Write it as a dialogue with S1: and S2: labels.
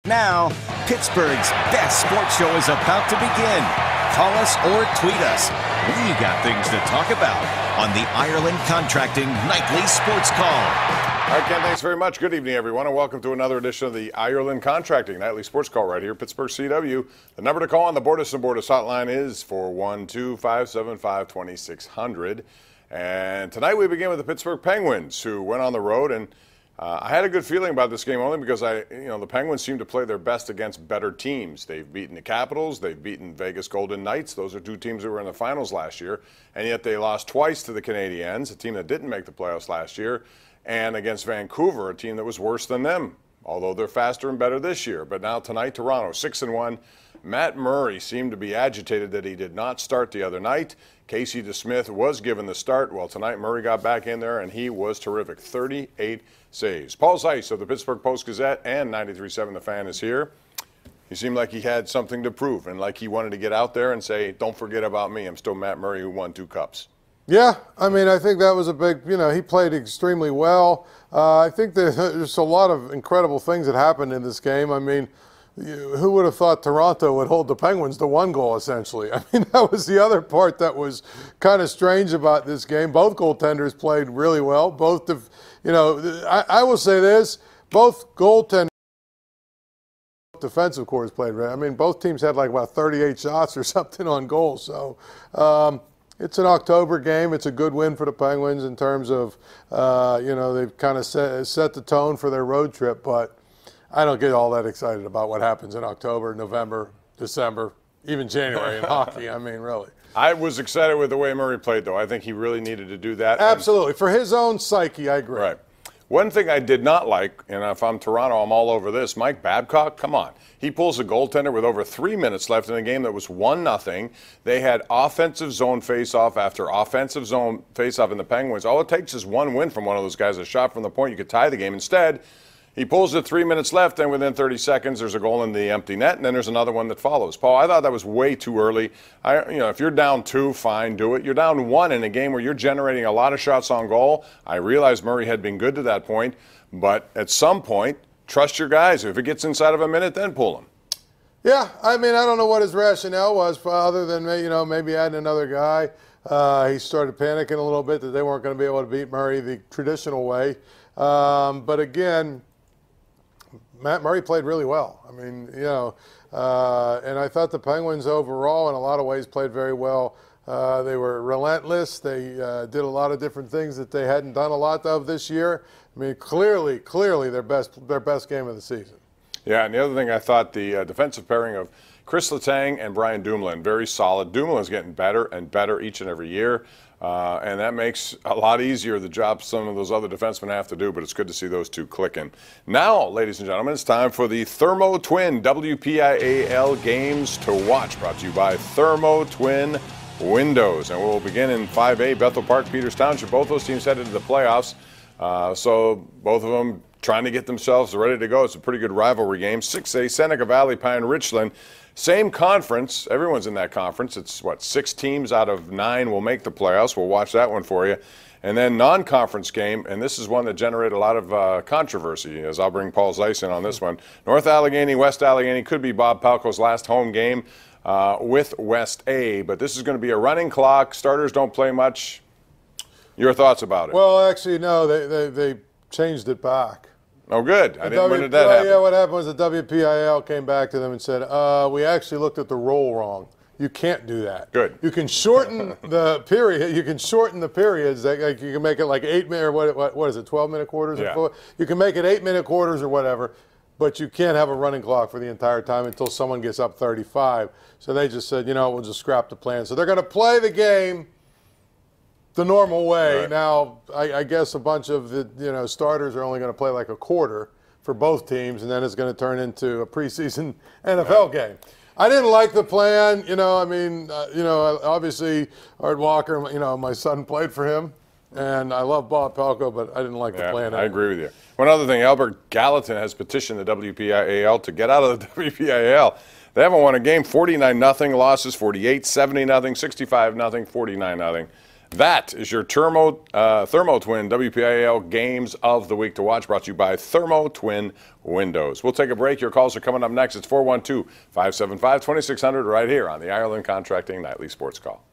S1: Now, Pittsburgh's best sports show is about to begin. Call us or tweet us. We got things to talk about on the Ireland Contracting Nightly Sports Call.
S2: All right, Ken, thanks very much. Good evening, everyone, and welcome to another edition of the Ireland Contracting Nightly Sports Call right here, Pittsburgh CW. The number to call on the Bordas & Bordas hotline is 412-575-2600. And tonight we begin with the Pittsburgh Penguins, who went on the road, and I had a good feeling about this game only because the Penguins seem to play their best against better teams. They've beaten the Capitals, they've beaten Vegas Golden Knights. Those are two teams that were in the finals last year, and yet they lost twice to the Canadiens, a team that didn't make the playoffs last year, and against Vancouver, a team that was worse than them, although they're faster and better this year. But now tonight, Toronto, 6-1. Matt Murray seemed to be agitated that he did not start the other night. Casey DeSmith was given the start. Well, tonight Murray got back in there, and he was terrific. 38 saves. Paul Zeiss of the Pittsburgh Post-Gazette and 93.7 The Fan is here. He seemed like he had something to prove and like he wanted to get out there and say, don't forget about me. I'm still Matt Murray who won 2 cups.
S3: Yeah, I mean, I think that was a big, he played extremely well. I think there's a lot of incredible things that happened in this game. I mean, who would have thought Toronto would hold the Penguins to 1 goal, essentially? I mean, that was the other part that was kind of strange about this game. Both goaltenders played really well. I will say this, both goaltenders, defensive corps played right. I mean, both teams had like about 38 shots or something on goal. So it's an October game. It's a good win for the Penguins in terms of, they've kind of set the tone for their road trip, but I don't get all that excited about what happens in October, November, December, even January in hockey. I mean, really.
S2: I was excited with the way Murray played, though. I think he really needed to do that.
S3: Absolutely. For his own psyche, I agree.
S2: Right. One thing I did not like, and if I'm Toronto, I'm all over this, Mike Babcock, come on. He pulls a goaltender with over 3 minutes left in a game that was 1-0. They had offensive zone face-off after offensive zone face-off in the Penguins. All it takes is one win from one of those guys, a shot from the point. You could tie the game. Instead, he pulls it 3 minutes left, and within 30 seconds, there's a goal in the empty net, and then there's another one that follows. Paul, I thought that was way too early. If you're down 2, fine, do it. You're down 1 in a game where you're generating a lot of shots on goal. I realize Murray had been good to that point, but at some point, trust your guys. If it gets inside of a minute, then pull them.
S3: Yeah, I mean, I don't know what his rationale was, other than maybe adding another guy. He started panicking a little bit that they weren't going to be able to beat Murray the traditional way. But again, Matt Murray played really well. I mean, and I thought the Penguins overall in a lot of ways played very well. They were relentless. They did a lot of different things that they hadn't done a lot of this year. I mean, clearly their best game of the season.
S2: Yeah, and the other thing I thought, the defensive pairing of Chris Letang and Brian Dumoulin, very solid. Dumoulin's getting better and better each and every year. And that makes a lot easier the job some of those other defensemen have to do, but it's good to see those two clicking. Now, ladies and gentlemen, it's time for the Thermo Twin WPIAL Games to Watch, brought to you by Thermo Twin Windows. And we'll begin in 5A, Bethel Park, Peters Township. Both those teams headed to the playoffs, so both of them trying to get themselves ready to go. It's a pretty good rivalry game. 6A, Seneca Valley, Pine Richland. Same conference. Everyone's in that conference. It's, 6 teams out of 9 will make the playoffs. We'll watch that one for you. And then non-conference game, and this is one that generated a lot of controversy, as I'll bring Paul Zeiss in on this one. North Allegheny, West Allegheny could be Bob Palko's last home game with West A, but this is going to be a running clock. Starters don't play much. Your thoughts about it?
S3: Well, actually, no, they changed it back.
S2: Oh, good. When did that happen?
S3: Yeah, what happened was the WPIAL came back to them and said, we actually looked at the roll wrong. You can't do that.
S2: Good.
S3: You can shorten the period. You can shorten the periods. Like you can make it like 8 minute, what is it, 12-minute quarters?
S2: Yeah.
S3: Or you can make it 8-minute quarters or whatever, but you can't have a running clock for the entire time until someone gets up 35. So they just said, we'll just scrap the plan. So they're going to play the game the normal way.
S2: Right.
S3: Now, I guess a bunch of the starters are only going to play like a quarter for both teams, and then it's going to turn into a preseason NFL game. I didn't like the plan. Obviously, Art Walker, my son played for him, and I love Bob Palko, but I didn't like the plan.
S2: I agree with you. One other thing, Albert Gallatin has petitioned the WPIAL to get out of the WPIAL. They haven't won a game. 49-0 losses, 48, 70-0, 65-0, 49-0. That is your Thermo Twin WPIAL Games of the Week to watch, brought to you by Thermo Twin Windows. We'll take a break. Your calls are coming up next. It's 412-575-2600 right here on the Ireland Contracting Nightly Sports Call.